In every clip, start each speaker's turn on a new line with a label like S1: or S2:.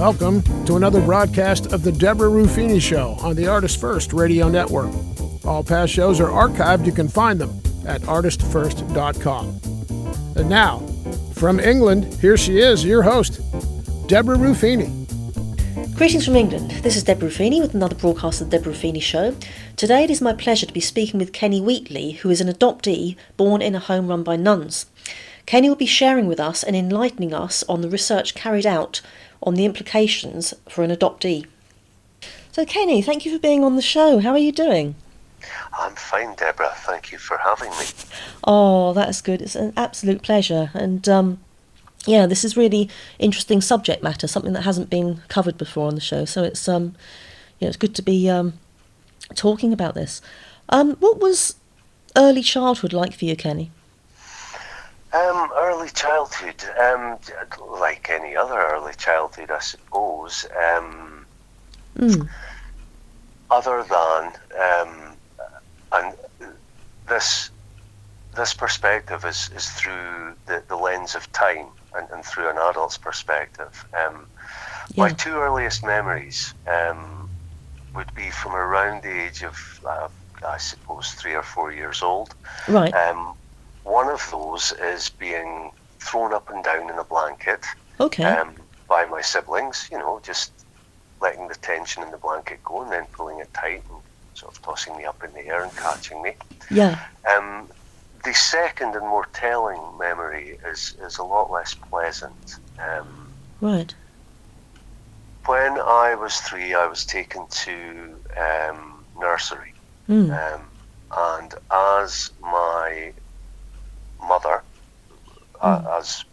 S1: Welcome to another broadcast of the Deborah Ruffini Show on the Artist First Radio Network. All past shows are archived. You can find them at artistfirst.com. And now, from England, here she is, your host, Deborah Ruffini.
S2: Greetings from England. This is Deborah Ruffini with another broadcast of the Deborah Ruffini Show. Today it is my pleasure to be speaking with Kenny Wheatley, who is an adoptee born in a home run by nuns. Kenny will be sharing with us and enlightening us on the research carried out on the implications for an adoptee. So Kenny, thank you for being on the show. How are you doing?
S3: I'm fine, Deborah. Thank you for having me.
S2: Oh, that's good. It's an absolute pleasure. And this is really interesting subject matter, something that hasn't been covered before on the show. So it's it's good to be talking about this. What was early childhood like for you, Kenny?
S3: Early childhood, like any other early childhood, I suppose. Other than, and this perspective is through the lens of time and through an adult's perspective. My two earliest memories would be from around the age of, I suppose, 3 or 4 years old.
S2: Right.
S3: One of those is being thrown up and down in a blanket by my siblings, just letting the tension in the blanket go and then pulling it tight and sort of tossing me up in the air and catching me.
S2: Yeah.
S3: The second and more telling memory is a lot less pleasant.
S2: Right.
S3: When I was 3, I was taken to nursery. And as my mother, as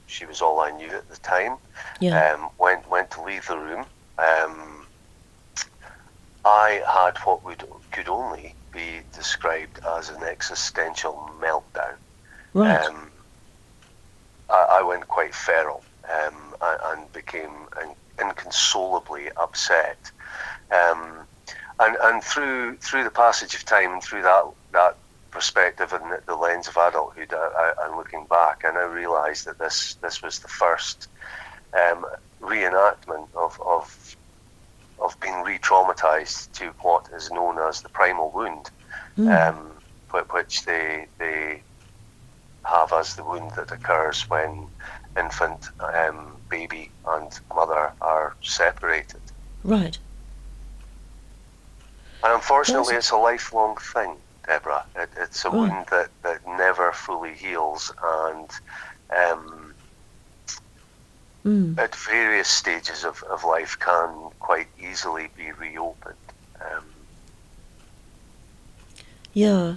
S3: she was all I knew at the time, went to leave the room, I had what could only be described as an existential meltdown.
S2: Right.
S3: I went quite feral and became inconsolably upset. And through the passage of time and through that perspective and the lens of adulthood, and looking back, I now realise that this was the first reenactment of being re-traumatised to what is known as the primal wound, which they have as the wound that occurs when infant, baby and mother are separated.
S2: Right.
S3: And unfortunately it's a lifelong thing, Deborah. It's a wound that never fully heals, and at various stages of life can quite easily be reopened.
S2: Yeah,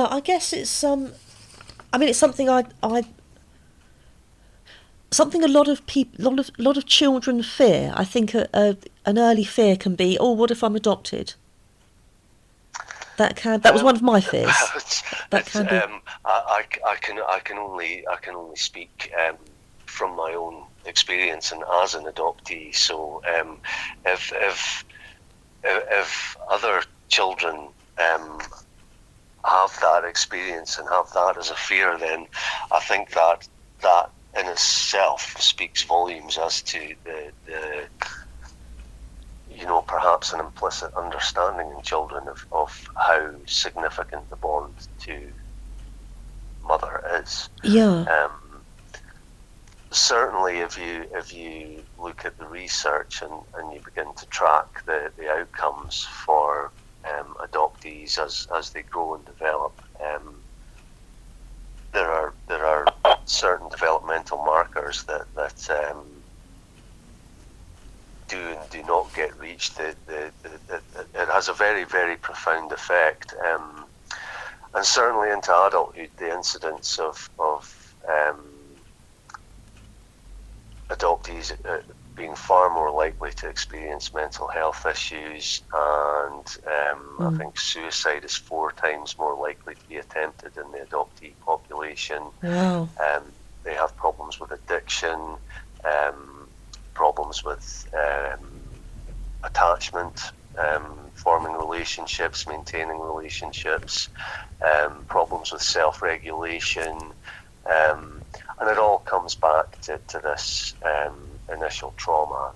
S2: I guess it's it's something something a lot of people, lot of children fear. I think an early fear can be, oh, what if I'm adopted? That was one of my fears. That can be.
S3: I can only speak from my own experience and as an adoptee. So if other children have that experience and have that as a fear, then I think that in itself speaks volumes as to the perhaps an implicit understanding in children of how significant the bond to mother is.
S2: Yeah.
S3: Certainly, if you look at the research and you begin to track the outcomes for adoptees as they grow and develop, there are certain developmental markers that do and do not get reached. It has a very, very profound effect, and certainly into adulthood, the incidence of adoptees being far more likely to experience mental health issues, and I think suicide is 4 times more likely to be attempted in the adoptee population.
S2: Wow.
S3: They have problems with addiction, problems with attachment, forming relationships, maintaining relationships, problems with self-regulation, And it all comes back to this initial trauma.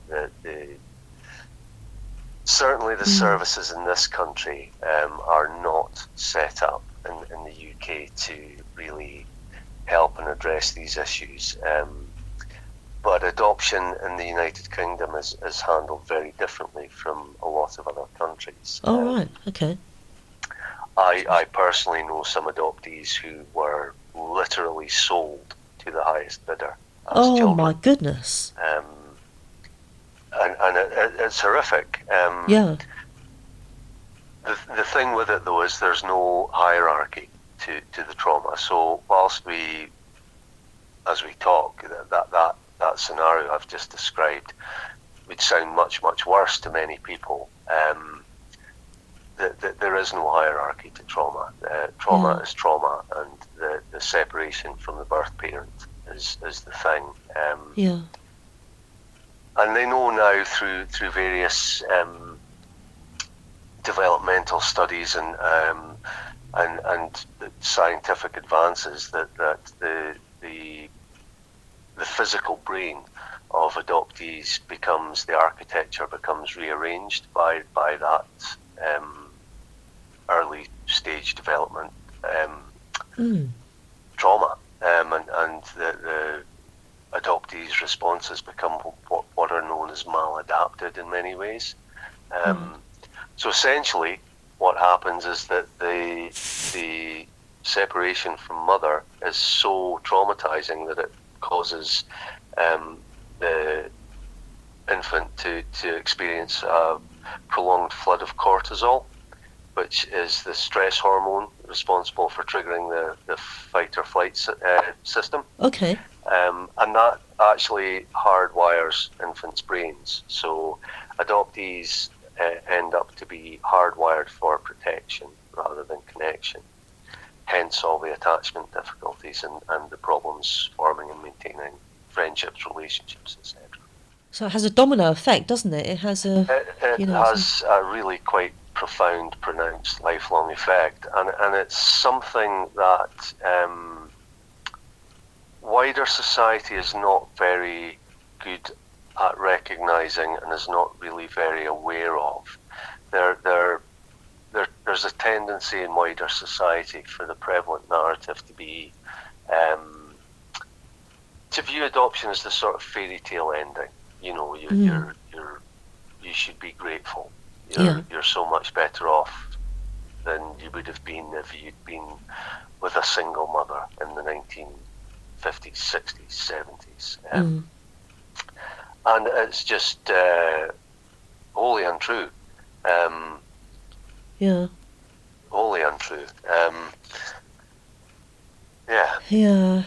S3: Certainly the services in this country are not set up in the UK to really help and address these issues. But adoption in the United Kingdom is handled very differently from a lot of other countries.
S2: Oh, right, okay.
S3: I personally know some adoptees who were literally sold to the highest bidder as children.
S2: My goodness.
S3: And it's horrific.
S2: Yeah.
S3: The thing with it, though, is there's no hierarchy to the trauma. So whilst as we talk, that scenario I've just described would sound much, much worse to many people. There is no hierarchy to trauma. Trauma is trauma, and the separation from the birth parent is the thing.
S2: Yeah.
S3: And they know now through various developmental studies and scientific advances that the physical brain of adoptees the architecture becomes rearranged by that early stage development trauma, and the adoptees' responses become what are known as maladapted in many ways. So essentially, what happens is that the separation from mother is so traumatizing that it causes the infant to experience a prolonged flood of cortisol, which is the stress hormone responsible for triggering the fight or flight system.
S2: Okay.
S3: And that actually hardwires infants' brains. So adoptees end up to be hardwired for protection rather than connection. Hence all the attachment difficulties and the problems forming and maintaining friendships, relationships, etc.
S2: So it has a domino effect, doesn't it? It has a...
S3: It has a really quite profound, pronounced, lifelong effect. And it's something that wider society is not very good at recognising and is not really very aware of. There's a tendency in wider society for the prevalent narrative to be to view adoption as the sort of fairy tale ending. You know, you should be grateful. You're so much better off than you would have been if you'd been with a single mother in the 1950s, 60s, 70s. And it's just wholly untrue. Wholly untrue.
S2: Yeah.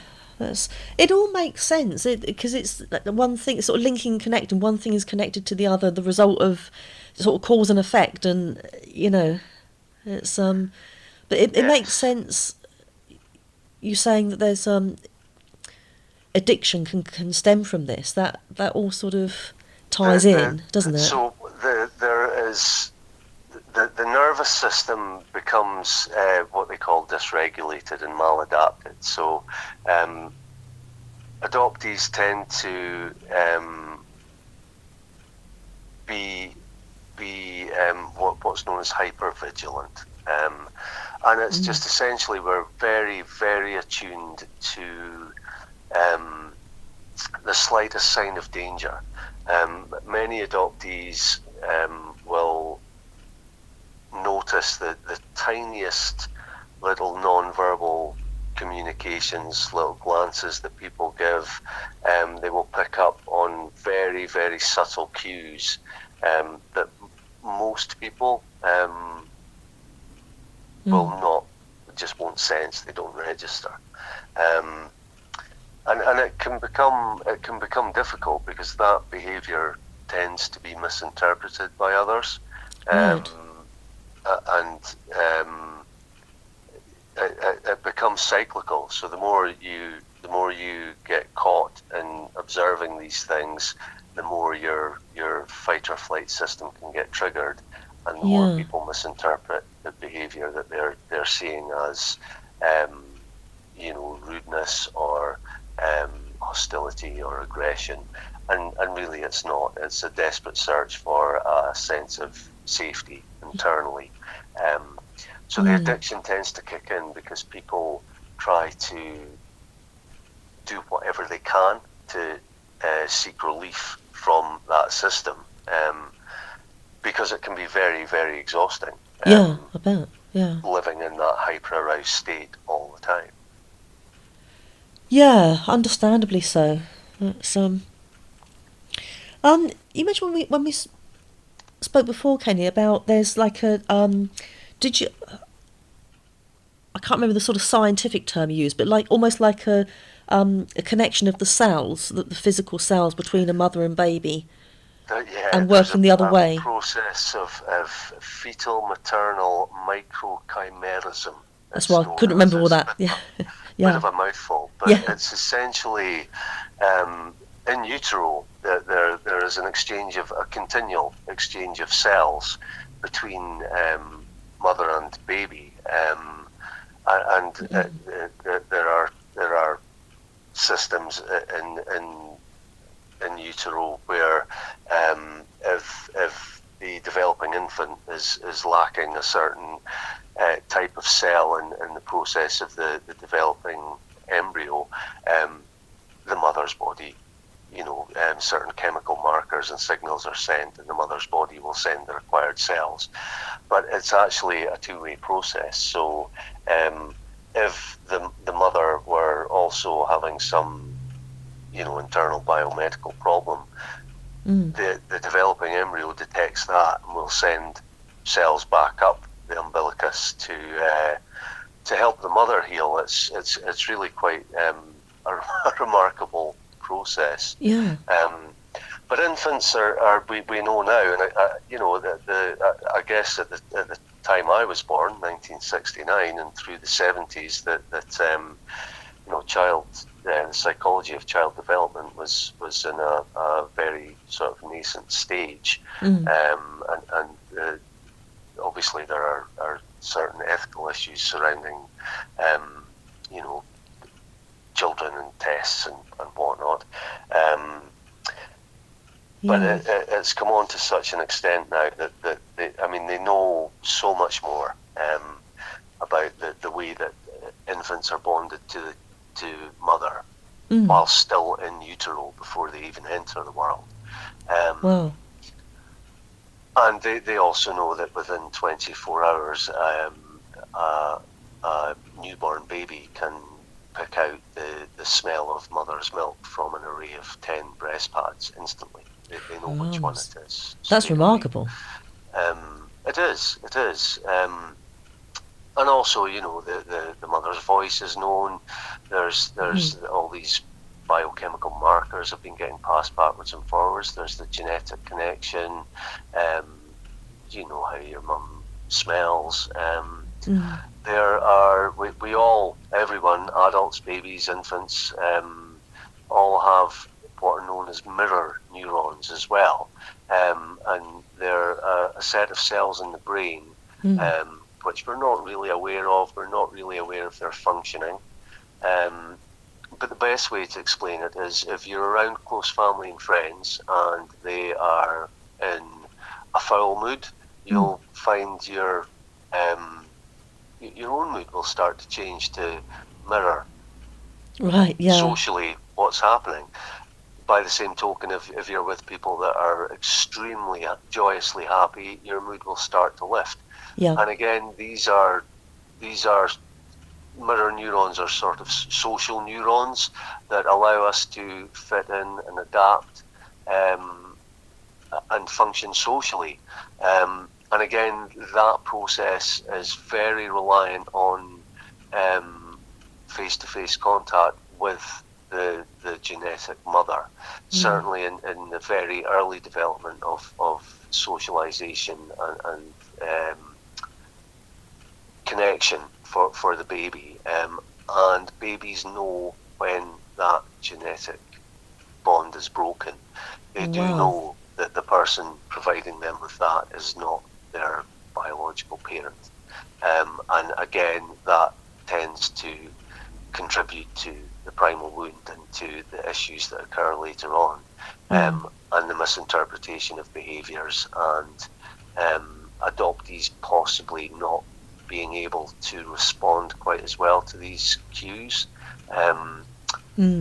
S2: It all makes sense because it's like the one thing, sort of linking and connecting. One thing is connected to the other, the result of sort of cause and effect, and it's but it makes sense. You saying that there's addiction can stem from this. That all sort of ties in, doesn't it?
S3: So there is the nervous system becomes what they call dysregulated and maladapted. So adoptees tend to be what's known as hypervigilant, and it's just essentially we're very, very attuned to the slightest sign of danger. Many adoptees will notice the tiniest little non-verbal communications, little glances that people give. They will pick up on very, very subtle cues that most people won't sense. They don't register. And it can become difficult because that behaviour tends to be misinterpreted by others, and it becomes cyclical. So the more you get caught in observing these things, the more your fight or flight system can get triggered, and the more people misinterpret the behaviour that they're seeing as rudeness or hostility or aggression, and really it's not. It's a desperate search for a sense of safety internally. So the addiction tends to kick in because people try to do whatever they can to seek relief from that system, because it can be very, very exhausting.
S2: I bet. Yeah.
S3: Living in that hyper-aroused state all the time.
S2: Yeah, understandably so. It's, you mentioned when we spoke before, Kenny, about there's like a did you? I can't remember the sort of scientific term you used, but like almost like a connection of the cells, the physical cells between a mother and baby, and working the other way.
S3: Process of fetal maternal microchimerism.
S2: That's why I couldn't remember all that. Yeah,
S3: bit of a mouthful, but it's essentially in utero there is a continual exchange of cells between mother and baby, and there are systems in utero where if the developing infant is lacking a certain type of cell in the process of the developing embryo, the mother's body, certain chemical markers and signals are sent, and the mother's body will send the required cells. But it's actually a two-way process. So if the mother were also having some internal biomedical problem, the developing embryo detects that and will send cells back up the umbilicus to help the mother heal. It's really quite a remarkable process.
S2: Yeah.
S3: But infants are we know now, and I guess at the time I was born, 1969, and through the 70s, that the psychology of child development was in a very sort of nascent stage, and obviously there are certain ethical issues surrounding children and tests and whatnot. But it's come on to such an extent now that they know so much more about the way that infants are bonded to mother while still in utero before they even enter the world.
S2: Wow.
S3: And they also know that within 24 hours a newborn baby can pick out the smell of mother's milk from an array of 10 breast pads instantly. They know which one it is.
S2: That's remarkable.
S3: It is. And also, the mother's voice is known. There's all these biochemical markers have been getting passed backwards and forwards. There's the genetic connection. You know how your mum smells. There are everyone, adults, babies, infants, all have what are known as mirror neurons as well, and they're a set of cells in the brain which we're not really aware of. We're not really aware of their functioning, but the best way to explain it is if you're around close family and friends and they are in a foul mood, you'll find your own mood will start to change to mirror socially what's happening. By the same token, if you're with people that are extremely joyously happy, your mood will start to lift.
S2: Yeah.
S3: And again, these are mirror neurons, are sort of social neurons that allow us to fit in and adapt and function socially. And again, that process is very reliant on face-to-face contact with the genetic mother. Certainly in the very early development of socialization and connection for the baby. And babies know when that genetic bond is broken. They do know that the person providing them with that is not their biological parent. And again, that tends to contribute to the primal wound into the issues that occur later on, and the misinterpretation of behaviours, and adoptees possibly not being able to respond quite as well to these cues.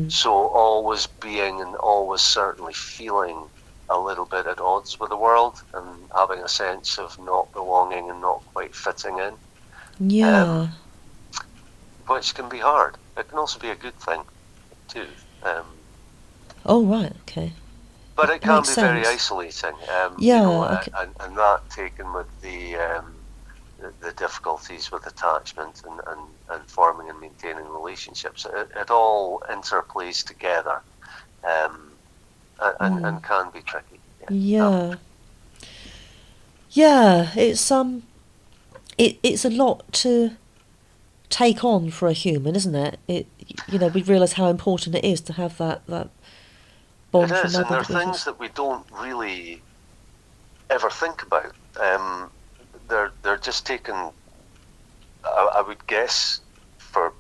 S3: So always being and always certainly feeling a little bit at odds with the world and having a sense of not belonging and not quite fitting in.
S2: Yeah.
S3: Which can be hard. It can also be a good thing too.
S2: Oh, right, okay.
S3: But it can
S2: Makes
S3: be very
S2: sense.
S3: isolating.
S2: Okay.
S3: And that taken with the difficulties with attachment and forming and maintaining relationships, it all interplays together, and can be tricky.
S2: Yeah. Yeah, it's it's a lot to take on for a human, isn't it? We realise how important it is to have that bond
S3: It
S2: for
S3: is, and
S2: mother.
S3: there are things that we don't really ever think about. They're just taken. I would guess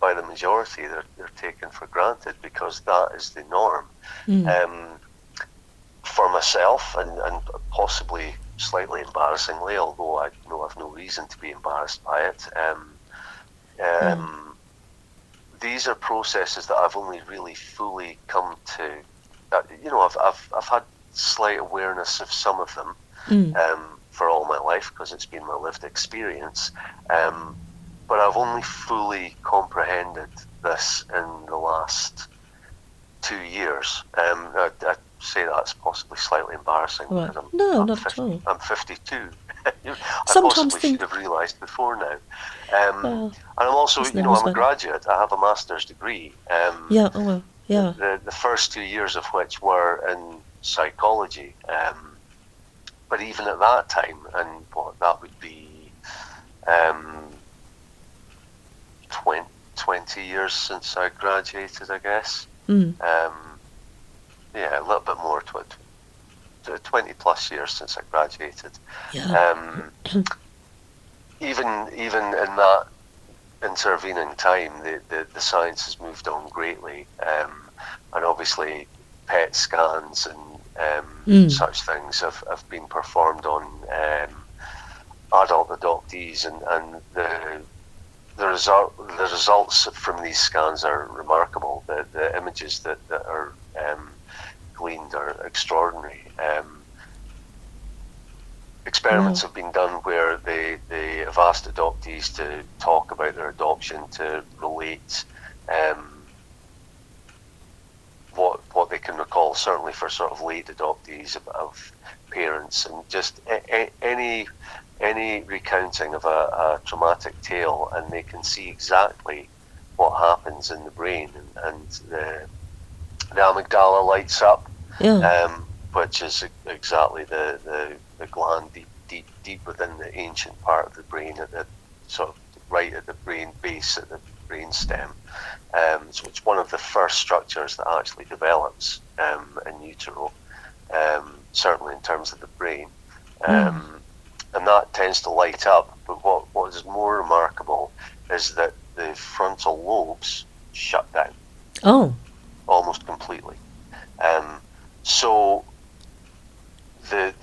S3: by the majority, they're taken for granted because that is the norm. For myself, and possibly slightly embarrassingly, although I know I've no reason to be embarrassed by it. These are processes that I've only really fully come to. I've had slight awareness of some of them for all my life because it's been my lived experience. But I've only fully comprehended this in the last 2 years. I say that's possibly slightly embarrassing.
S2: Right.
S3: Because
S2: No, not at all.
S3: I'm 52. I
S2: Sometimes
S3: possibly should have realised before now.
S2: Well,
S3: and I'm also,
S2: that's
S3: I'm a graduate. I have a master's degree.
S2: Yeah. Oh well. Yeah.
S3: The first 2 years of which were in psychology. But even at that time, and what that would be 20 years since I graduated, I guess. Yeah, a little bit more, 20 plus years since I graduated.
S2: Yeah.
S3: Even in that intervening time, the science has moved on greatly, and obviously PET scans and such things have been performed on adult adoptees, and the results from these scans are remarkable. The images that are gleaned are extraordinary. Experiments have been done where they have asked adoptees to talk about their adoption, to relate what they can recall, certainly for sort of late adoptees, of parents, and just any recounting of a traumatic tale, and they can see exactly what happens in the brain, and the amygdala lights up, which is exactly the gland deep within the ancient part of the brain, at the sort of right at the brain base, at the brain stem. So it's one of the first structures that actually develops in utero, certainly in terms of the brain, and that tends to light up. But what is more remarkable is that the frontal lobes shut down. Almost completely. So the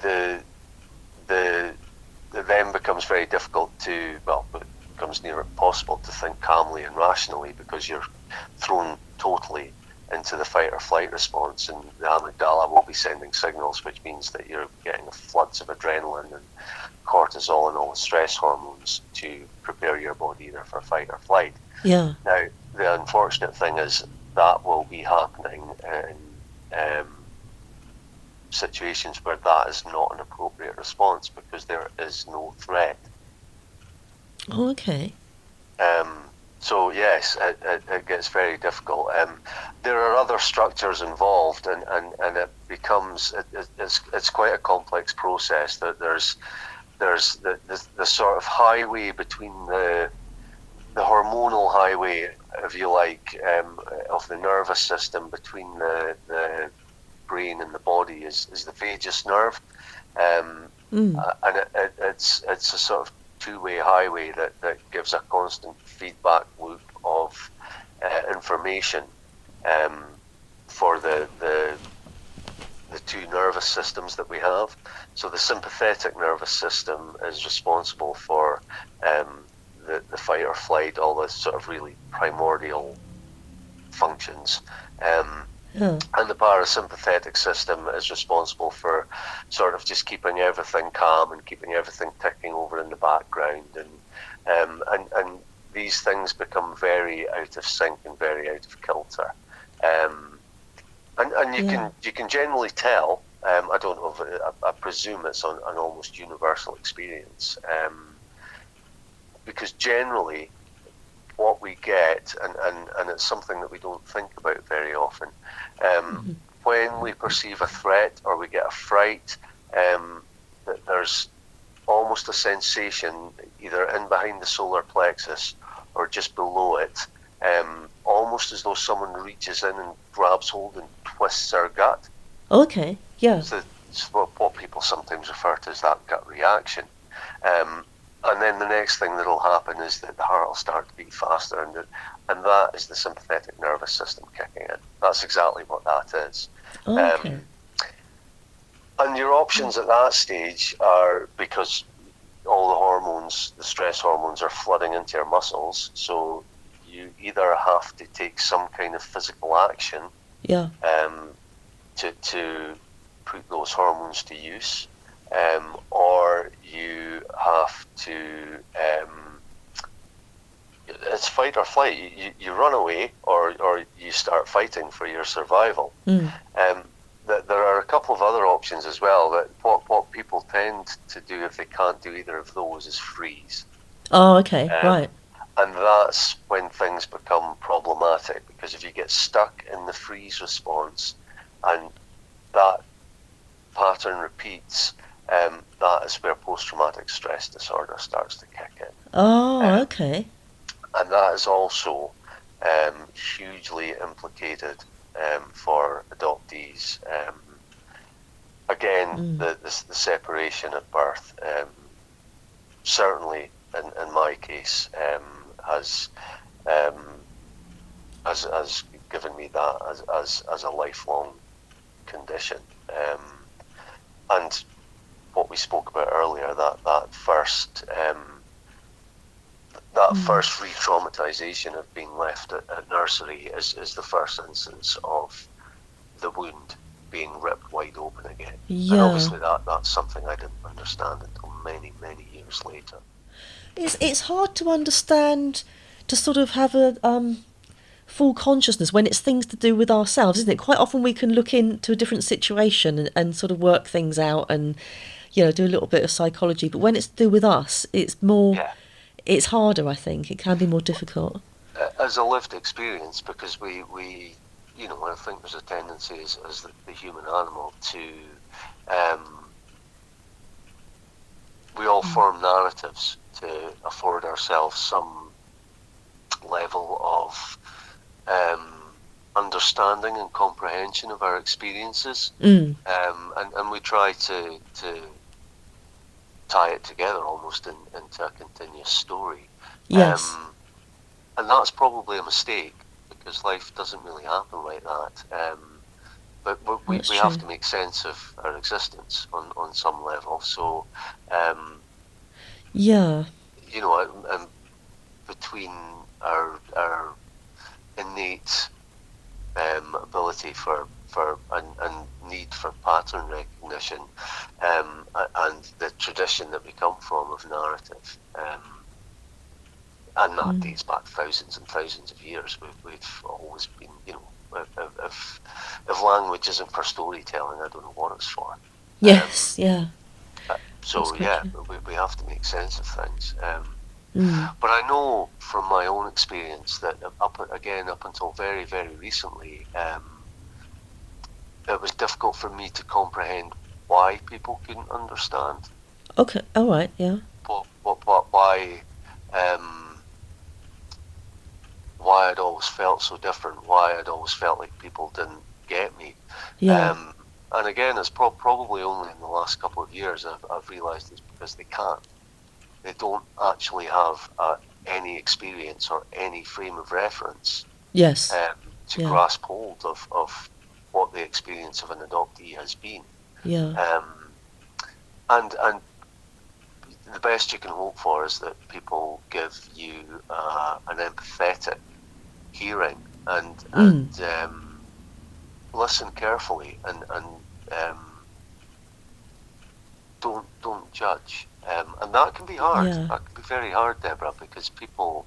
S3: then becomes very difficult to, it becomes near impossible to think calmly and rationally, because you're thrown totally into the fight or flight response, and the amygdala will be sending signals, which means that you're getting floods of adrenaline and cortisol and all the stress hormones to prepare your body either for fight or flight.
S2: Yeah.
S3: Now, the unfortunate thing is that will be happening in situations where that is not an appropriate response, because there is no threat.
S2: Oh, okay.
S3: So yes, it gets very difficult. There are other structures involved, and it becomes it's quite a complex process. That there's the sort of highway between the hormonal highway, if you like, of the nervous system between the brain and the body is the vagus nerve, and it's a sort of two-way highway that gives a constant feedback loop of information for the two nervous systems that we have. So the sympathetic nervous system is responsible for the fight or flight, all the sort of really primordial functions. And the parasympathetic system is responsible for sort of just keeping everything calm and keeping everything ticking over in the background. And these things become very out of sync and very out of kilter. And you can generally tell. I don't know if I presume it's an almost universal experience, because generally what we get, and it's something that we don't think about very often, when we perceive a threat or we get a fright, that there's almost a sensation either in behind the solar plexus or just below it, almost as though someone reaches in and grabs hold and twists our gut.
S2: Okay, yeah.
S3: So it's what people sometimes refer to as that gut reaction. And then the next thing that'll happen is that the heart will start to beat faster, and that is the sympathetic nervous system kicking in. That's exactly what that is.
S2: Okay.
S3: And your options at that stage are, because all the hormones, the stress hormones, are flooding into your muscles, so you either have to take some kind of physical action to put those hormones to use, or you have to, it's fight or flight. You run away, or you start fighting for your survival. There are a couple of other options as well. That what people tend to do if they can't do either of those is freeze.
S2: Oh, okay, right.
S3: And that's when things become problematic, because if you get stuck in the freeze response and that pattern repeats, that is where post-traumatic stress disorder starts to kick in.
S2: Oh, okay.
S3: And that is also hugely implicated for adoptees. Again, the separation at birth, certainly in my case, has given me that as a lifelong condition. And what we spoke about earlier, that first re-traumatization of being left at nursery is the first instance of the wound being ripped wide open again.
S2: Yeah.
S3: And obviously that's something I didn't understand until many, many years later.
S2: It's hard to understand, to sort of have a full consciousness when it's things to do with ourselves, isn't it? Quite often we can look into a different situation and sort of work things out and, do a little bit of psychology. But when it's to do with us, it's more, it's harder, I think. It can be more difficult.
S3: As a lived experience, because we I think there's a tendency as the human animal to, we all form narratives to afford ourselves some level of understanding and comprehension of our experiences, and we try to tie it together almost into a continuous story.
S2: Yes.
S3: And that's probably a mistake, because life doesn't really happen like that. But we have to make sense of our existence on some level. So, between our innate ability for and need for pattern recognition, and the tradition that we come from of narrative, and that dates back thousands and thousands of years. We've always been, if language isn't for storytelling, I don't know what it's for.
S2: Yes,
S3: So we have to make sense of things. But I know from my own experience that up until very, very recently, it was difficult for me to comprehend why people couldn't understand.
S2: Okay, all right, yeah.
S3: Why I'd always felt so different, why I'd always felt like people didn't get me.
S2: Yeah.
S3: And again, it's probably only in the last couple of years I've realised it's because they can't. They don't actually have any experience or any frame of reference.
S2: Yes.
S3: grasp hold of what the experience of an adoptee has been.
S2: Yeah.
S3: And the best you can hope for is that people give you an empathetic hearing and listen carefully and don't judge. And that can be hard.
S2: Yeah.
S3: That can be very hard, Deborah, because people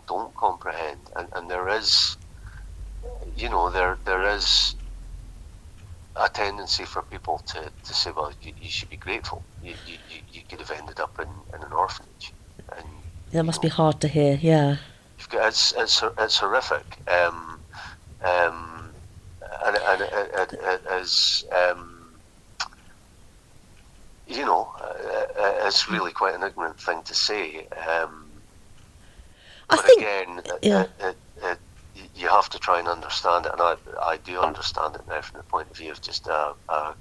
S3: don't comprehend, and there is, there is a tendency for people to say, well, you should be grateful. You could have ended up in an orphanage. And
S2: That must be hard to hear, yeah.
S3: It's horrific. And it is, it's really quite an ignorant thing to say. But again, you have to try and understand it, and I do understand it now from the point of view of just a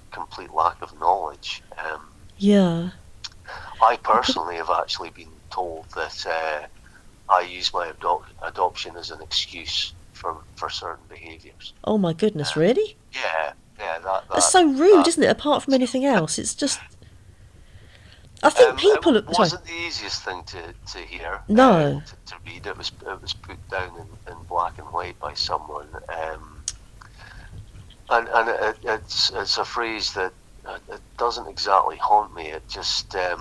S3: complete lack of knowledge.
S2: Yeah.
S3: I personally have actually been told that I use my adoption as an excuse for certain behaviours.
S2: Oh my goodness, really?
S3: Yeah.
S2: That's so rude, isn't it? Apart from anything else, it's just. I think people.
S3: It wasn't the easiest thing to hear.
S2: No.
S3: To read. It was put down in black and white by someone, and it's a phrase that it doesn't exactly haunt me. It just now.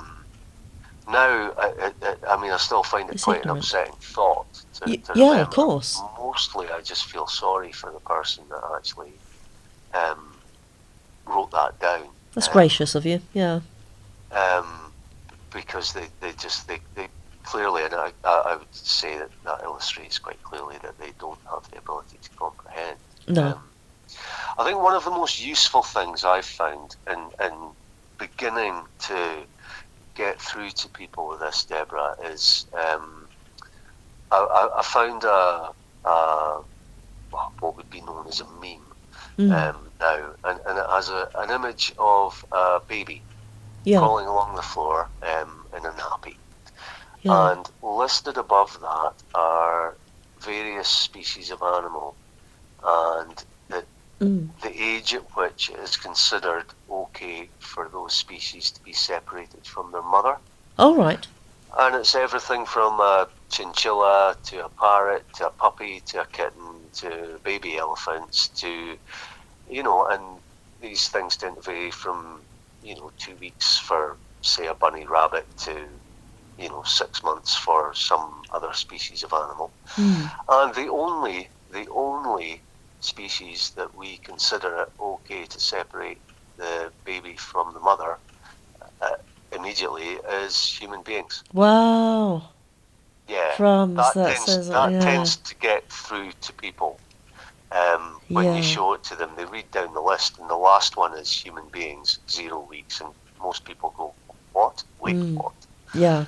S3: I still find it quite an upsetting thought. To
S2: remember. Of course.
S3: Mostly, I just feel sorry for the person that actually wrote that down.
S2: That's gracious of you. Yeah.
S3: Because they clearly, and I would say that illustrates quite clearly that they don't have the ability to comprehend.
S2: No.
S3: I think one of the most useful things I've found in beginning to get through to people with this, Deborah, is I found what would be known as a meme now, and it has an image of a baby crawling along the floor in a nappy.
S2: Yeah.
S3: And listed above that are various species of animal and the age at which it is considered okay for those species to be separated from their mother.
S2: Oh, right.
S3: And it's everything from a chinchilla to a parrot to a puppy to a kitten to baby elephants to, and these things tend to vary from 2 weeks for, say, a bunny rabbit to, 6 months for some other species of animal. And the only species that we consider it okay to separate the baby from the mother immediately is human beings.
S2: Wow.
S3: Yeah.
S2: That
S3: tends to get through to people. When you show it to them, they read down the list, and the last one is human beings, 0 weeks, and most people go, what? Wait, what?
S2: Yeah.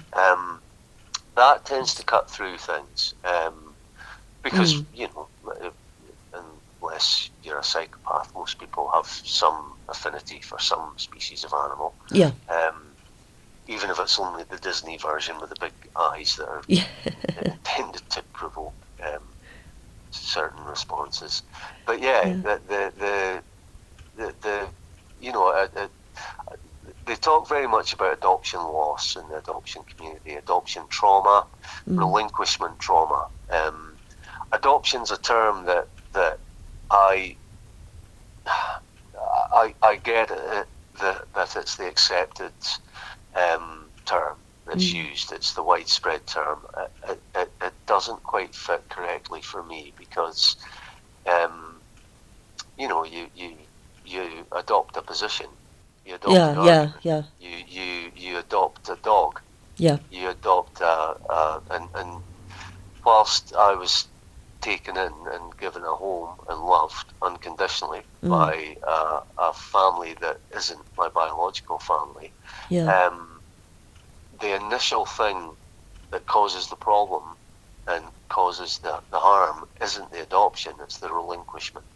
S3: That tends to cut through things, because, unless you're a psychopath, most people have some affinity for some species of animal.
S2: Yeah.
S3: Even if it's only the Disney version with the big eyes that are intended to provoke certain responses, but they talk very much about adoption loss in the adoption community, adoption trauma, relinquishment trauma. Adoption's a term that I get it, that it's the accepted term that's used. It's the widespread term. It doesn't quite fit correctly for me because, you adopt a position. You adopt an argument. You adopt a dog.
S2: Yeah.
S3: You adopt and whilst I was taken in and given a home and loved unconditionally by a family that isn't my biological family, the initial thing that causes the problem and causes the harm isn't the adoption, it's the relinquishment.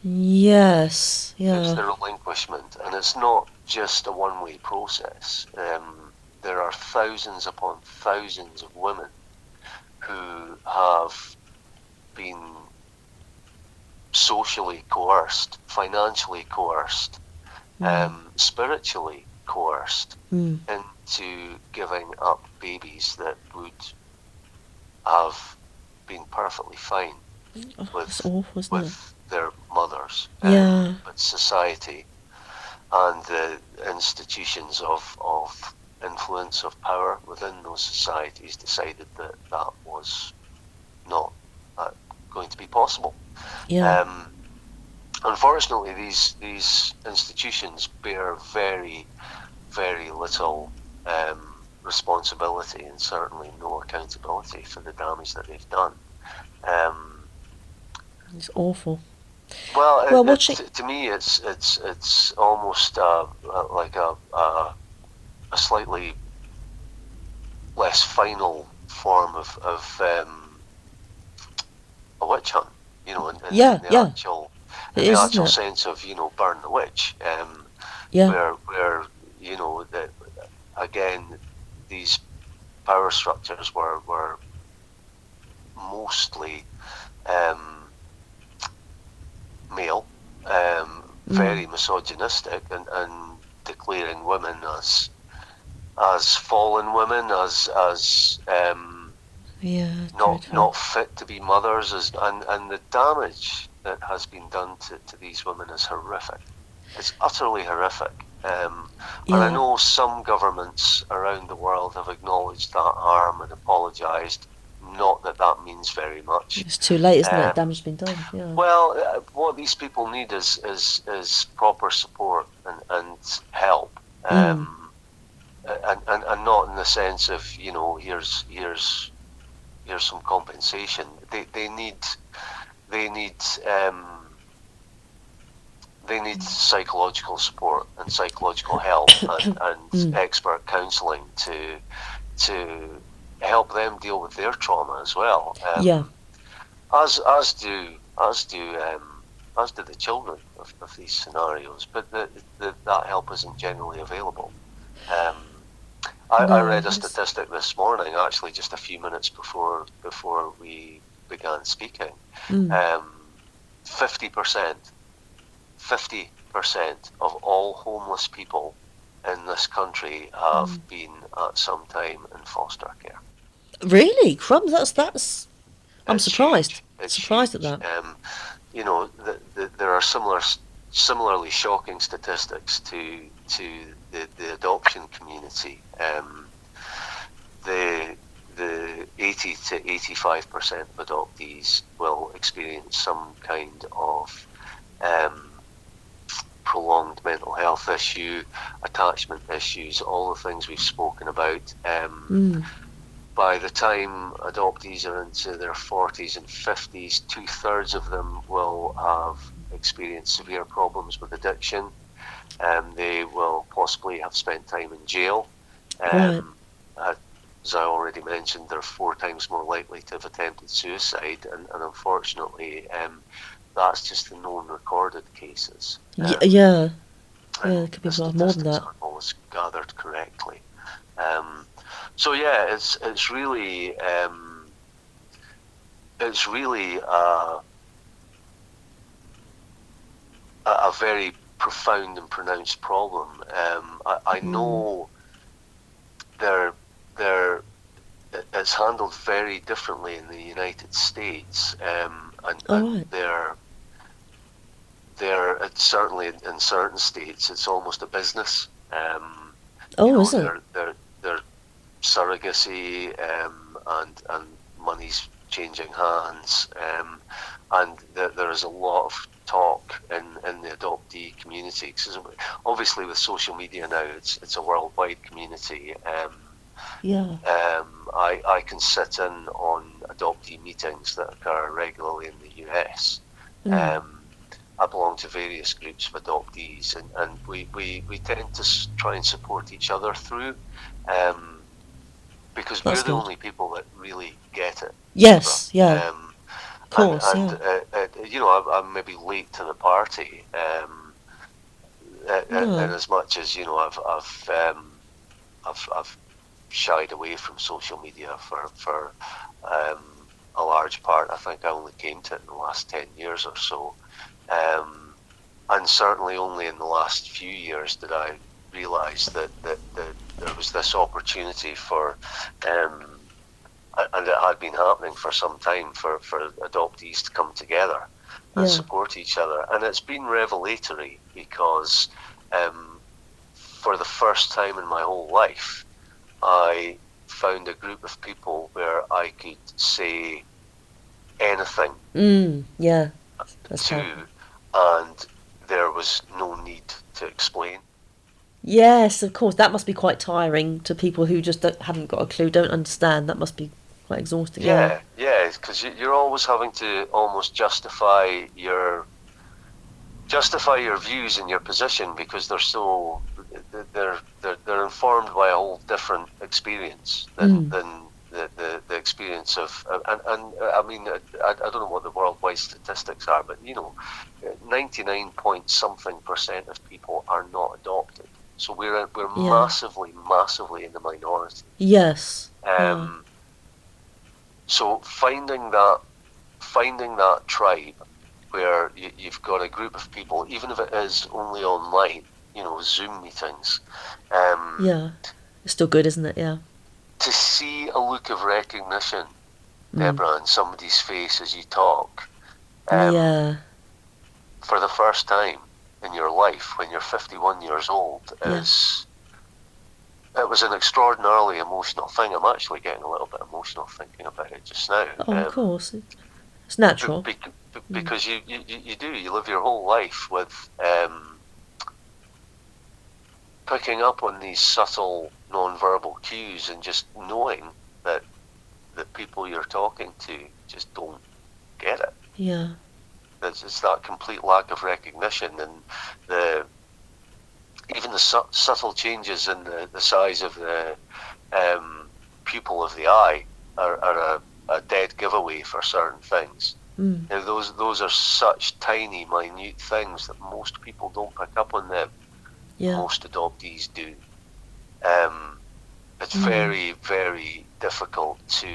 S2: Yes, yeah.
S3: It's the relinquishment, and it's not just a one-way process. There are thousands upon thousands of women who have been socially coerced, financially coerced, spiritually coerced into giving up babies that would have been perfectly fine
S2: That's awful, isn't it?
S3: with their mothers.
S2: Yeah.
S3: But society and the institutions of influence, of power within those societies decided that that was not going to be possible.
S2: Yeah.
S3: Unfortunately, these institutions bear very, very little responsibility and certainly no accountability for the damage that they've done.
S2: It's awful.
S3: Well,
S2: watching.
S3: to me, it's almost like a slightly less final form of a witch hunt, in the actual sense of burn the witch, where that again these power structures were mostly male, very misogynistic, and declaring women as fallen women, as not fit to be mothers, and the damage that has been done to these women is horrific. It's utterly horrific. And I know some governments around the world have acknowledged that harm and apologised. Not that means very much.
S2: It's too late, isn't it? Damage has been done. Yeah.
S3: Well, what these people need is proper support and help, and not in the sense of here's some compensation. They need psychological support and psychological help and expert counselling to help them deal with their trauma as well. As do the children of these scenarios, but that help isn't generally available. I read a statistic this morning, actually, just a few minutes before we began speaking. 50% of all homeless people in this country have been at some time in foster care.
S2: Really? Crumbs, that's I'm surprised. Surprised
S3: huge.
S2: at that.
S3: There are similarly shocking statistics to the adoption community. The 80 to 85% of adoptees will experience some kind of prolonged mental health issue, attachment issues, all the things we've spoken about. By the time adoptees are into their 40s and 50s, 2/3 of them will have experienced severe problems with addiction. They will possibly have spent time in jail. As I already mentioned, they're 4 times more likely to have attempted suicide, and unfortunately, that's just the known recorded cases.
S2: It could be more than that.
S3: Aren't always gathered correctly. So yeah, it's really a very profound and pronounced problem. I know it's handled very differently in the United States, and it's certainly in certain states it's almost a business.
S2: Is it?
S3: They're surrogacy, and money's changing hands, and there is a lot of talk in the adoptee community, because obviously with social media now it's a worldwide community. I can sit in on adoptee meetings that occur regularly in the US. I belong to various groups of adoptees, and we tend to try and support each other through, because we're the only people that really get it.
S2: Yes, of course.
S3: I'm maybe late to the party, in as much as I've shied away from social media for a large part. I think I only came to it in the last 10 years or so. And certainly only in the last few years did I realise that there was this opportunity for, and it had been happening for some time, for adoptees to come together and support each other. And it's been revelatory because for the first time in my whole life, I found a group of people where I could say anything
S2: that's
S3: to,
S2: powerful.
S3: and there was no need to explain.
S2: Yes, of course. That must be quite tiring to people who just haven't got a clue, don't understand. That must be quite exhausting.
S3: Yeah, because you're always having to almost justify your views and your position, because they're informed by a whole different experience than the experience of, and I mean, I don't know what the worldwide statistics are, but 99 point something% of people are not adopted. So we're massively in the minority.
S2: Yes.
S3: So finding that tribe where you've got a group of people, even if it is only online, Zoom meetings.
S2: It's still good, isn't it? Yeah.
S3: To see a look of recognition, Deborah, in somebody's face as you talk, for the first time in your life when you're 51 years old, it was an extraordinarily emotional thing. I'm actually getting a little bit emotional thinking about it just now.
S2: Oh, of course. It's natural.
S3: Because you live your whole life with picking up on these subtle non-verbal cues and just knowing that the people you're talking to just don't get it.
S2: Yeah.
S3: It's that complete lack of recognition, and even the subtle changes in the size of the pupil of the eye are a dead giveaway for certain things. Those are such tiny, minute things that most people don't pick up on them. Most adoptees do. It's very, very difficult to,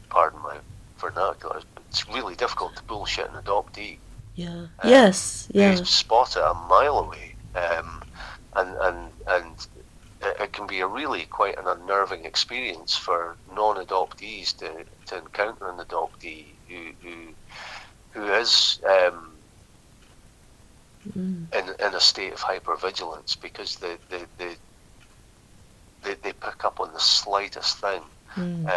S3: pardon my vernacular, it's really difficult to bullshit an adoptee. They spot it a mile away, and it can be a really quite an unnerving experience for non-adoptees to encounter an adoptee who is in a state of hypervigilance, because they pick up on the slightest thing, and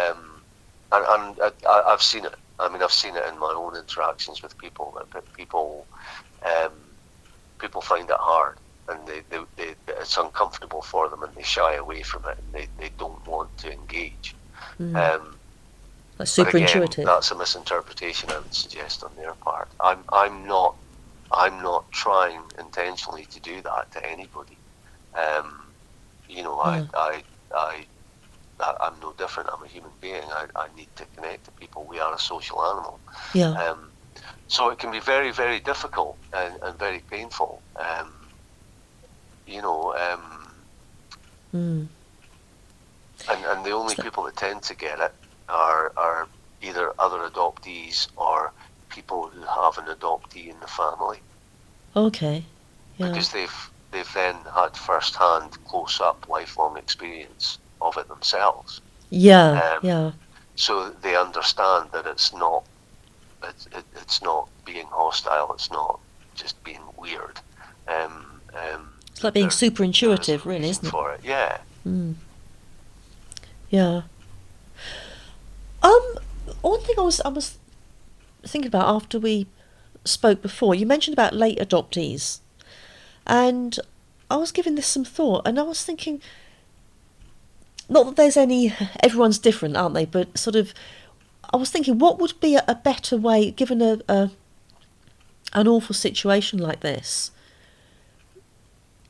S3: I've seen it. I mean, I've seen it in my own interactions with people, that people find it hard, and it's uncomfortable for them, and they shy away from it, and they don't want to engage.
S2: That's super intuitive.
S3: That's a misinterpretation, I would suggest, on their part. I'm not trying intentionally to do that to anybody. I'm no different. I'm a human being. I need to connect to people. We are a social animal. So it can be very, very difficult and very painful. And the only people that tend to get it are either other adoptees or people who have an adoptee in the family.
S2: Okay.
S3: Because they've then had first-hand, close-up, lifelong experience of it themselves. So they understand that it's not being hostile. It's not just being weird.
S2: It's like being super intuitive, really, isn't it?
S3: For it, yeah.
S2: One thing I was thinking about after we spoke before, you mentioned about late adoptees, and I was giving this some thought, and I was thinking, not that there's any, everyone's different, aren't they? But sort of, I was thinking, what would be a better way, given an awful situation like this?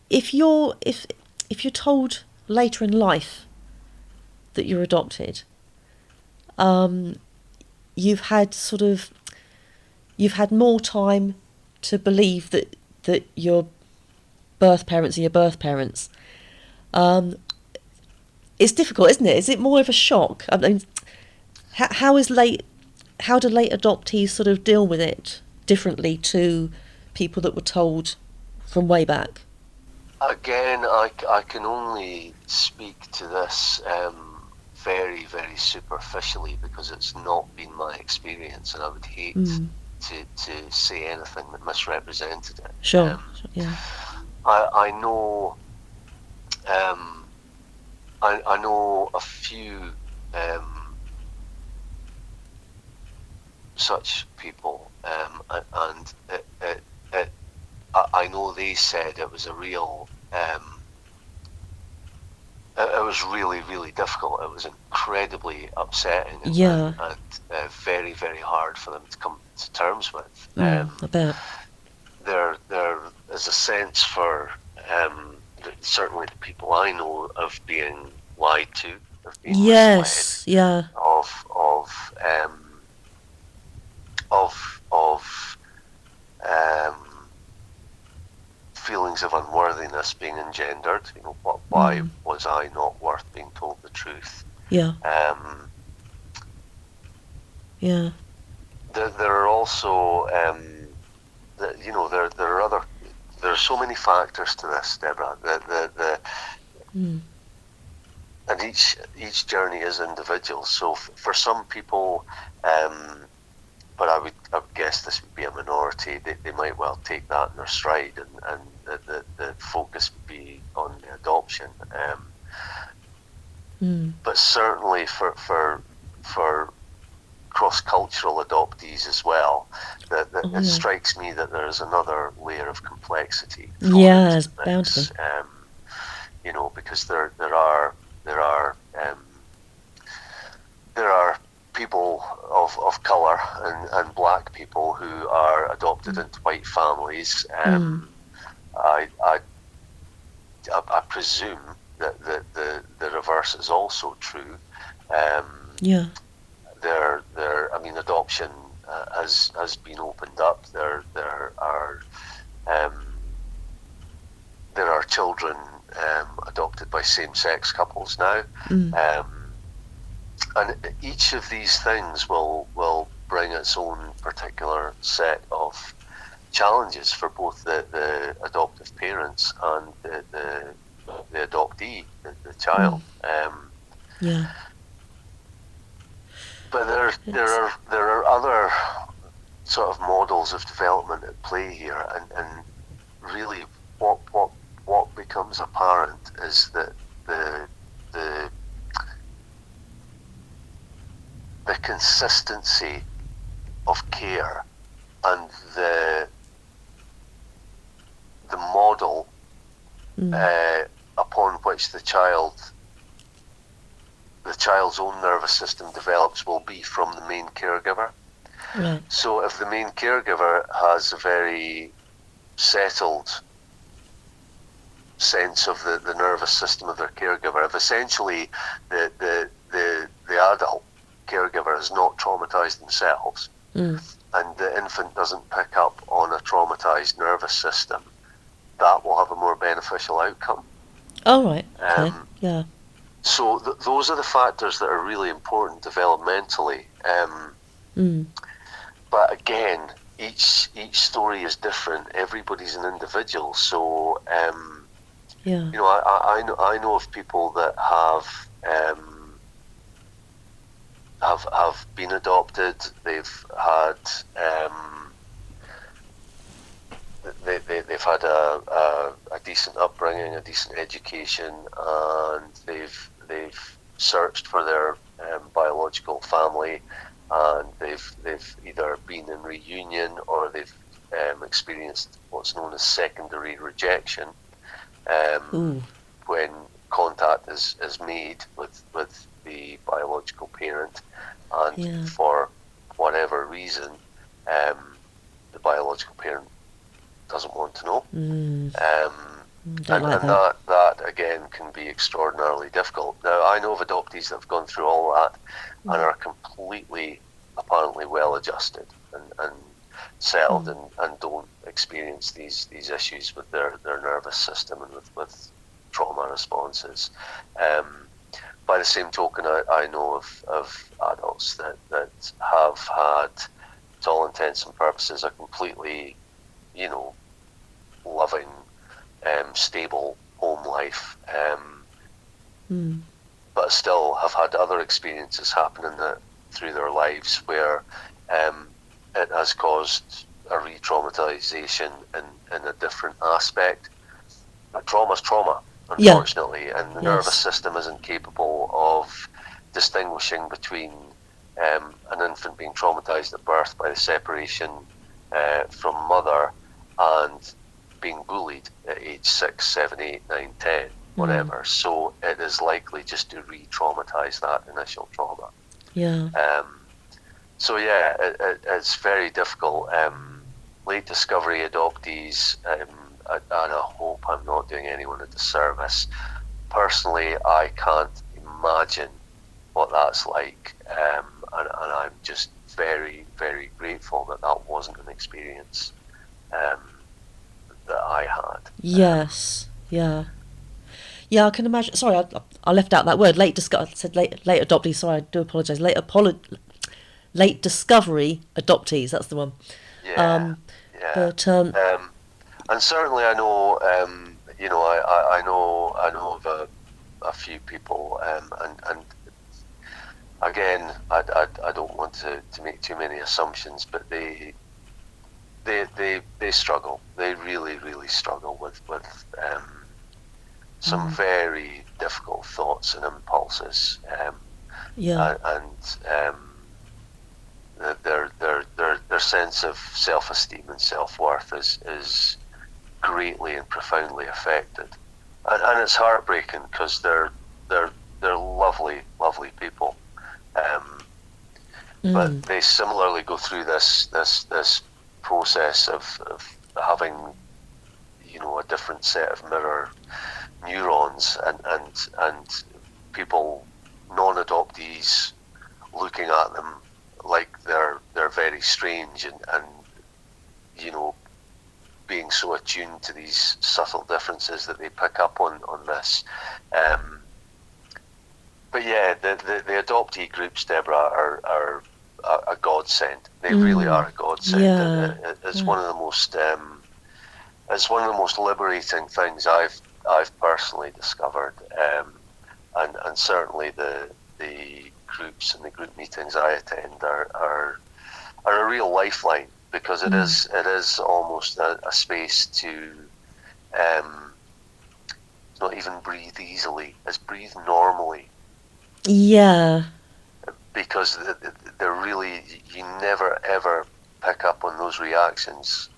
S2: If you're told later in life that you're adopted, you've had more time to believe that your birth parents are your birth parents. It's difficult, isn't it? Is it more of a shock? I mean, how do late adoptees sort of deal with it differently to people that were told from way back?
S3: Again, I can only speak to this very, very superficially, because it's not been my experience, and I would hate to say anything that misrepresented it.
S2: Sure. Yeah.
S3: I know I know a few such people, and I know they said it was a real it was really, really difficult. It was incredibly upsetting and very, very hard for them to come to terms with.
S2: I bet.
S3: There is a sense for certainly the people I know of being lied to, of being misled, of feelings of unworthiness being engendered. You know, why was I not worth being told the truth?
S2: Yeah.
S3: There are also, there are so many factors to this, Deborah. And each journey is individual. So for some people, but I would guess this would be a minority. They might well take that in their stride, and the focus would be on the adoption. But certainly for cross-cultural adoptees as well, it strikes me that there is another layer of complexity.
S2: It's bound to be.
S3: Because there are people of colour and black people who are adopted into white families. I presume that the reverse is also true. Adoption has been opened up. There are children adopted by same-sex couples now. And each of these things will bring its own particular set of challenges for both the adoptive parents and the adoptee, the child. But there are other sort of models of development at play here, and really what becomes apparent is that the consistency of care and the model upon which the child's own nervous system develops will be from the main caregiver.
S2: Right.
S3: So if the main caregiver has a very settled sense of the nervous system of their caregiver, if essentially the adult caregiver is not traumatized themselves, and the infant doesn't pick up on a traumatized nervous system, that will have a more beneficial outcome.
S2: Oh, right. Okay.
S3: So those are the factors that are really important developmentally. But again, each story is different. Everybody's an individual. So I know of people that have been adopted. They've had they've had a decent upbringing, a decent education, and they've searched for their biological family, and they've either been in reunion or they've experienced what's known as secondary rejection, when contact is made with the biological parent, and for whatever reason the biological parent doesn't want to know. That again can be extraordinarily difficult. Now, I know of adoptees that have gone through all that and are completely, apparently well adjusted and settled and don't experience these issues with their nervous system and with trauma responses. But by the same token, I know of adults that have had, to all intents and purposes, a completely, loving, stable home life, but still have had other experiences happening through their lives where it has caused a re-traumatization in a different aspect. Trauma's trauma, unfortunately, and the nervous system isn't capable of distinguishing between an infant being traumatized at birth by the separation from mother and being bullied at age 6, 7, 8, 9, 10, whatever. So it is likely just to re-traumatize that initial trauma. So it's very difficult. Late discovery adoptees, and I hope I'm not doing anyone a disservice. Personally, I can't imagine what that's like, and I'm just very, very grateful that wasn't an experience that I had.
S2: I can imagine. Sorry, I left out that word. I said late adoptees. Sorry, I do apologise. Late discovery adoptees. That's the one. But
S3: and certainly I know, I know of a few people, and again, I don't want to make too many assumptions, but they struggle. They really, really struggle with some very difficult thoughts and impulses, and their sense of self-esteem and self-worth is greatly and profoundly affected, and it's heartbreaking because they're lovely people, but they similarly go through this process of having a different set of mirror neurons and people, non-adoptees, looking at them like they're very strange and being so attuned to these subtle differences that they pick up on this. But yeah, the adoptee groups, Deborah, are a godsend. They really are a godsend. It's one of the most liberating things I've personally discovered, and certainly the groups and the group meetings I attend are a real lifeline, because it is almost a space to not even breathe easily, it's breathe normally. Because they're really, you never ever pick up on those reactions,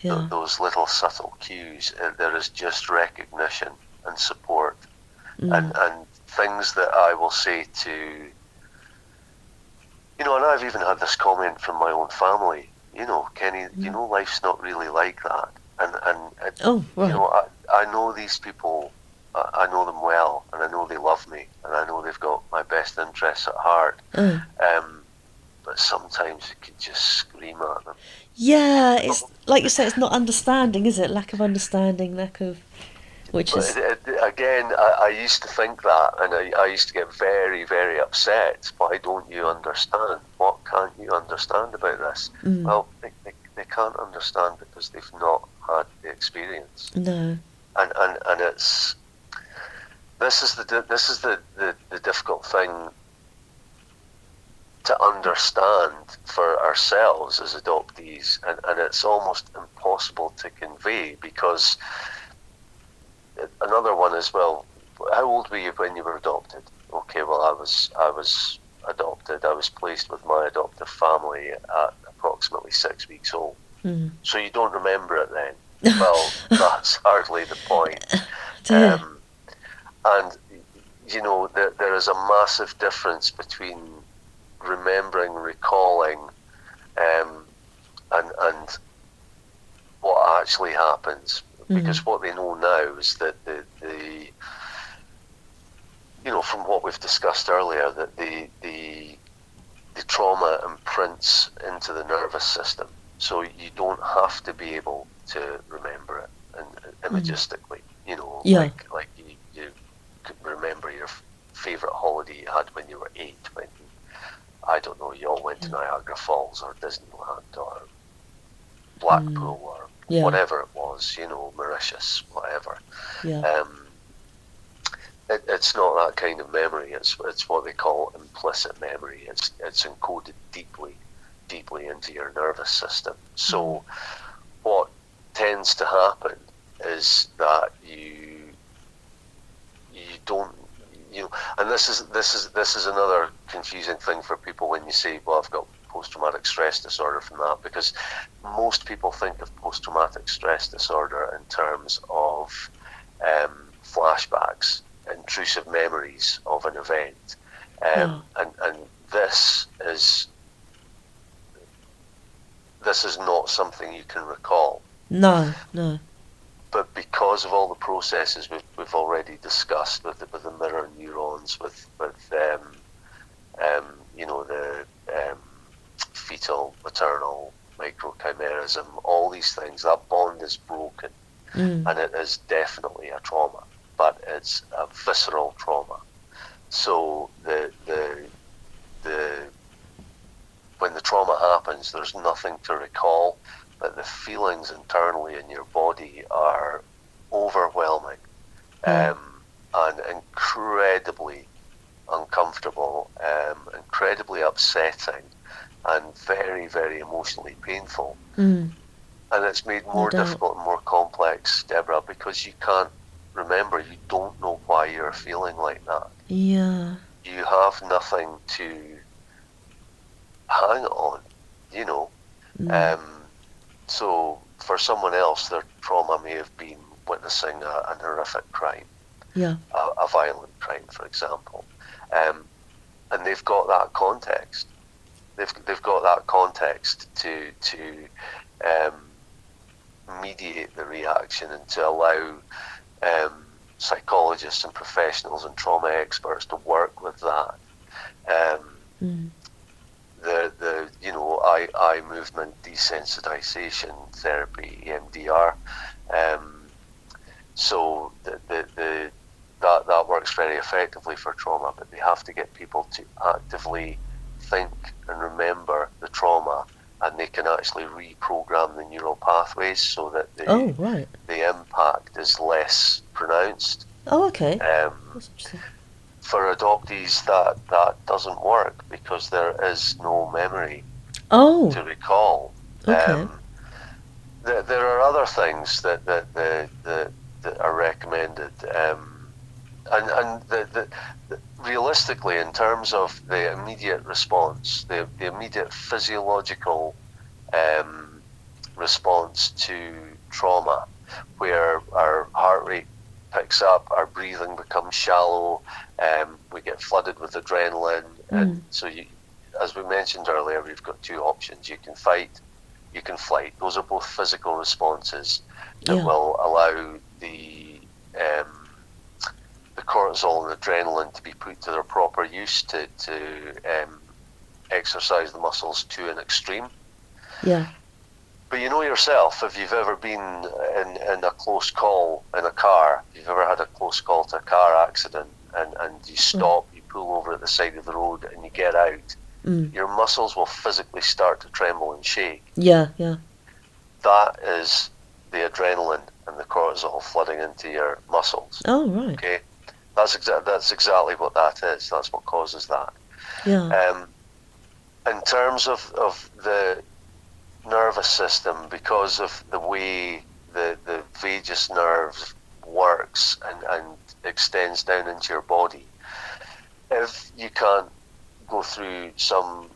S3: those little subtle cues. There is just recognition and support, and things that I will say to, and I've even had this comment from my own family, Kenny, life's not really like that, and I know these people, I know them well, and I know they love me, and I know they've got my best interests at heart, but sometimes you can just scream at them.
S2: It's like you say, it's not understanding, is it? Lack of understanding,
S3: Again, I used to think that, and I used to get very, very upset. Why don't you understand? What can't you understand about this? Well, they can't understand because they've not had the experience.
S2: No.
S3: And it's this is the difficult thing to understand for ourselves as adoptees, and it's almost impossible to convey, because another one is, well, how old were you when you were adopted? Okay, well, I was adopted. I was placed with my adoptive family at approximately 6 weeks old. So you don't remember it then? Well, that's hardly the point. And there is a massive difference between remembering, recalling, and what actually happens. Because what they know now is that the from what we've discussed earlier, that the trauma imprints into the nervous system. So you don't have to be able to remember it imagistically. Like you could remember your favourite holiday you had when you were 8, when, I don't know, you all went to Niagara Falls or Disneyland or Blackpool or whatever it was, you know, Mauritius, whatever. It's not that kind of memory. It's what they call implicit memory. It's encoded deeply into your nervous system. So what tends to happen is that you don't, you know, and this is another confusing thing for people when you say, well, I've got post-traumatic stress disorder from that, because most people think of post-traumatic stress disorder in terms of flashbacks, intrusive memories of an event, and this is not something you can recall.
S2: No.
S3: But because of all the processes we've already discussed with the mirror neurons, with you know, the fetal maternal microchimerism, all these things, that bond is broken, and it is definitely a trauma, but it's a visceral trauma. So when the trauma happens, there's nothing to recall, but the feelings internally in your body are overwhelming, and incredibly uncomfortable, incredibly upsetting, and very, very emotionally painful. And it's made more difficult and more complex, Deborah, because you can't remember, you don't know why you're feeling like that.
S2: Yeah.
S3: You have nothing to hang on, you know. So for someone else, their trauma may have been witnessing an horrific crime, a violent crime, for example, and they've got that context. They've got that context to mediate the reaction and to allow psychologists and professionals and trauma experts to work with that. The you know, eye movement desensitization therapy, EMDR. So that works very effectively for trauma, but they have to get people to actively think and remember the trauma, and they can actually reprogram the neural pathways so that the impact is less pronounced.
S2: Oh, okay. That's interesting.
S3: For adoptees, that doesn't work because there is no memory to recall.
S2: Okay.
S3: There are other things that are recommended, and realistically, in terms of the immediate response, the immediate physiological response to trauma, where our heart rate picks up, our breathing becomes shallow, we get flooded with adrenaline, and so as we mentioned earlier, we've got two options. You can fight, you can flight. Those are both physical responses that will allow the cortisol and adrenaline to be put to their proper use to exercise the muscles to an extreme. But you know yourself, if you've ever been in a close call in a car, if you've ever had a close call to a car accident, and you stop, you pull over at the side of the road and you get out, your muscles will physically start to tremble and shake. That is the adrenaline and the cortisol flooding into your muscles.
S2: Oh, right.
S3: Okay, that's exactly what that is. That's what causes that. In terms of the nervous system, because of the way the vagus nerve works and extends down into your body, if you can't go through some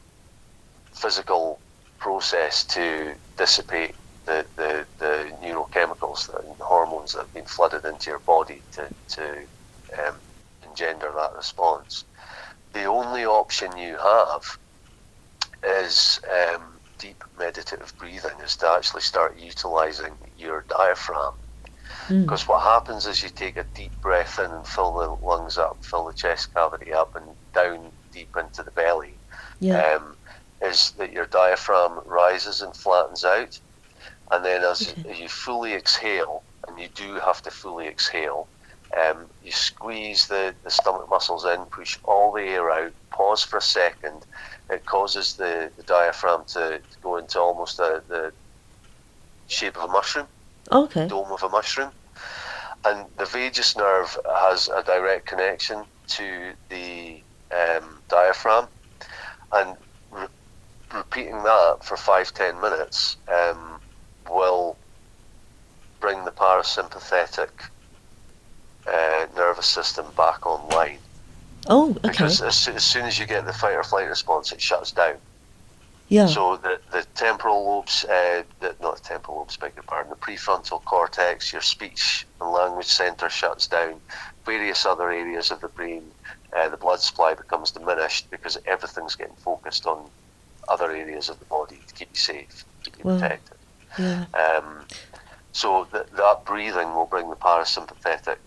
S3: physical process to dissipate the neurochemicals, the hormones that have been flooded into your body to engender that response, the only option you have is deep meditative breathing, is to actually start utilizing your diaphragm. Because what happens is you take a deep breath in and fill the lungs up, fill the chest cavity up, and down deep into the belly, is that your diaphragm rises and flattens out, and then as you fully exhale, and you do have to fully exhale, You squeeze the stomach muscles in, push all the air out, pause for a second. It causes the diaphragm to go into almost the shape of a mushroom,
S2: Okay.
S3: dome of a mushroom. And the vagus nerve has a direct connection to the diaphragm. And repeating that for 5-10 minutes will bring the parasympathetic nervous system back online.
S2: Oh, okay.
S3: Because as soon as you get the fight or flight response, it shuts down.
S2: Yeah.
S3: So the temporal lobes, not the temporal lobes, beg your pardon, the prefrontal cortex, your speech and language centre shuts down. Various other areas of the brain, the blood supply becomes diminished because everything's getting focused on other areas of the body to keep you safe, keep you protected.
S2: Yeah.
S3: So that breathing will bring the parasympathetic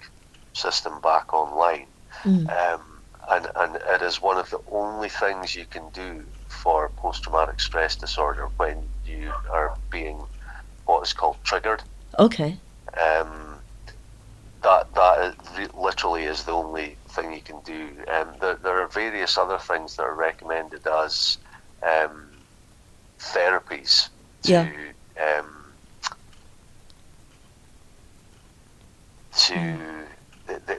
S3: system back online. And it is one of the only things you can do for post-traumatic stress disorder when you are being what is called triggered.
S2: Okay.
S3: That literally is the only thing you can do. There are various other things that are recommended as therapies to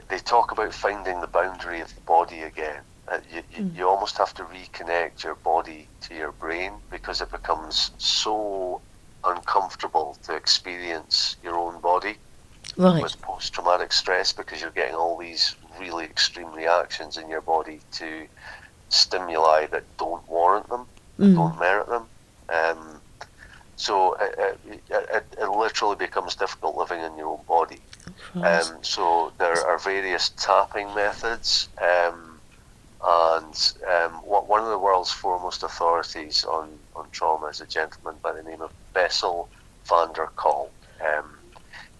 S3: they talk about finding the boundary of the body again. You almost have to reconnect your body to your brain because it becomes so uncomfortable to experience your own body with post-traumatic stress, because you're getting all these really extreme reactions in your body to stimuli that don't warrant them, that don't merit them. So it literally becomes difficult living in your own body. So there are various tapping methods, and one of the world's foremost authorities on trauma is a gentleman by the name of Visceral.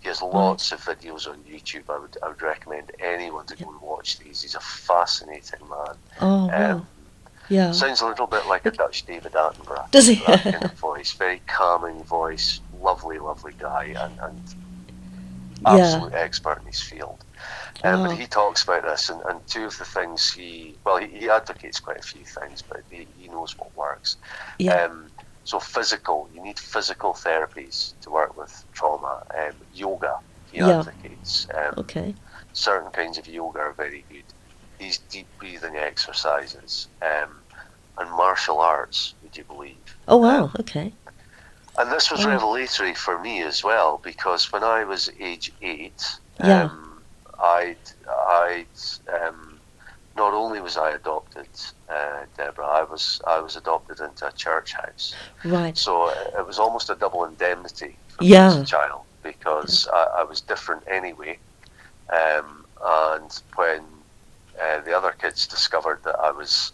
S3: He has lots of videos on YouTube. I would recommend anyone to go and watch these. He's a fascinating man.
S2: Oh, wow. Yeah.
S3: Sounds a little bit like a Dutch David Attenborough.
S2: Does he?
S3: That kind of voice, very calming voice, lovely guy, and absolute expert in his field. But he talks about this, and two of the things he advocates quite a few things, but he knows what works. So you need physical therapies to work with trauma. Yoga, he advocates. Certain kinds of yoga are very good. These deep breathing exercises, and martial arts, would you believe?
S2: Oh, wow, okay.
S3: And this was revelatory for me as well, because when I was age 8, not only was I adopted, Deborah, I was adopted into a church house.
S2: Right.
S3: So it was almost a double indemnity for me as a child, because I was different anyway. And when the other kids discovered that I was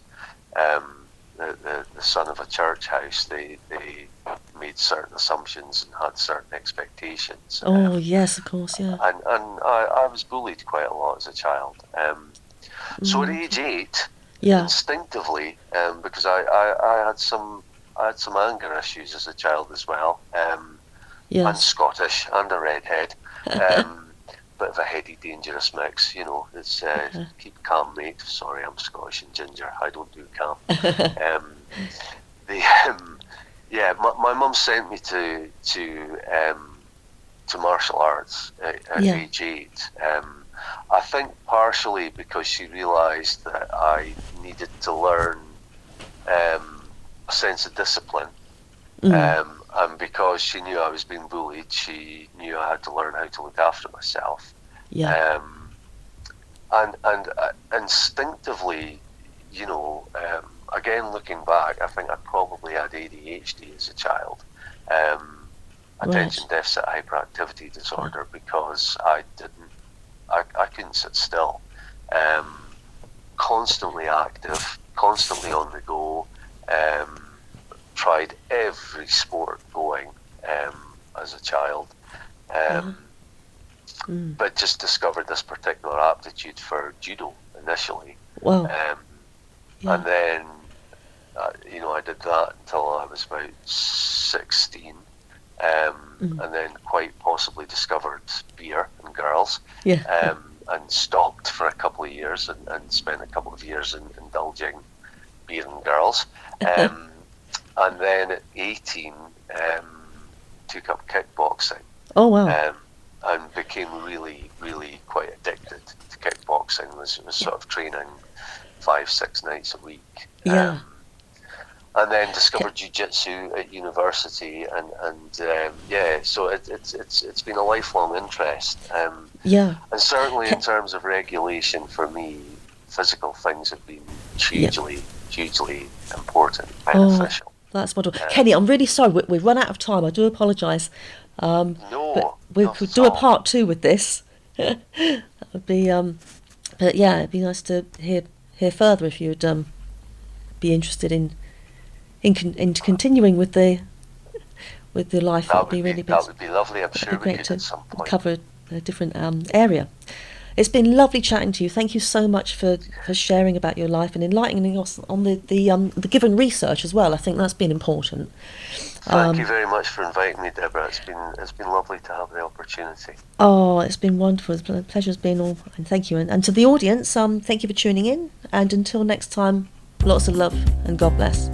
S3: the son of a church house, they made certain assumptions and had certain expectations.
S2: Yes, of course, yeah.
S3: And I was bullied quite a lot as a child. So at age 8, instinctively, because I had some anger issues as a child as well, and Scottish and a redhead, bit of a heady, dangerous mix, you know. It's keep calm, mate. Sorry, I'm Scottish and ginger. I don't do calm. My mum sent me to martial arts at age 8. I think partially because she realised that I needed to learn a sense of discipline, and because she knew I was being bullied, she knew I had to learn how to look after myself. And instinctively, you know, again looking back, I think I probably had ADHD as a child, attention deficit hyperactivity disorder, because I couldn't sit still, constantly active, constantly on the go. Tried every sport going as a child, but just discovered this particular aptitude for judo initially. And then I did that until I was about 16, and then quite possibly discovered beer and girls. and stopped for a couple of years and spent a couple of years indulging beer and girls. And then at 18, took up kickboxing.
S2: Oh, wow.
S3: And became really, really quite addicted to kickboxing. Was sort of training 5-6 nights a week.
S2: Yeah.
S3: And then discovered jiu-jitsu at university, and so it's been a lifelong interest.
S2: Yeah.
S3: And certainly in terms of regulation for me, physical things have been hugely important, beneficial.
S2: That's wonderful. Kenny, I'm really sorry. We've run out of time. I do apologise.
S3: No,
S2: we could do a part 2 with this. That would be, but yeah, it'd be nice to hear further if you'd be interested in continuing with the life.
S3: That would be lovely. I'm sure we could at some point
S2: cover a different area. It's been lovely chatting to you. Thank you so much for sharing about your life and enlightening us on the given research as well. I think that's been important.
S3: Thank you very much for inviting me, Deborah. It's been lovely to have the opportunity.
S2: Oh, it's been wonderful. The pleasure's been all. And thank you. And to the audience, thank you for tuning in. And until next time, lots of love and God bless.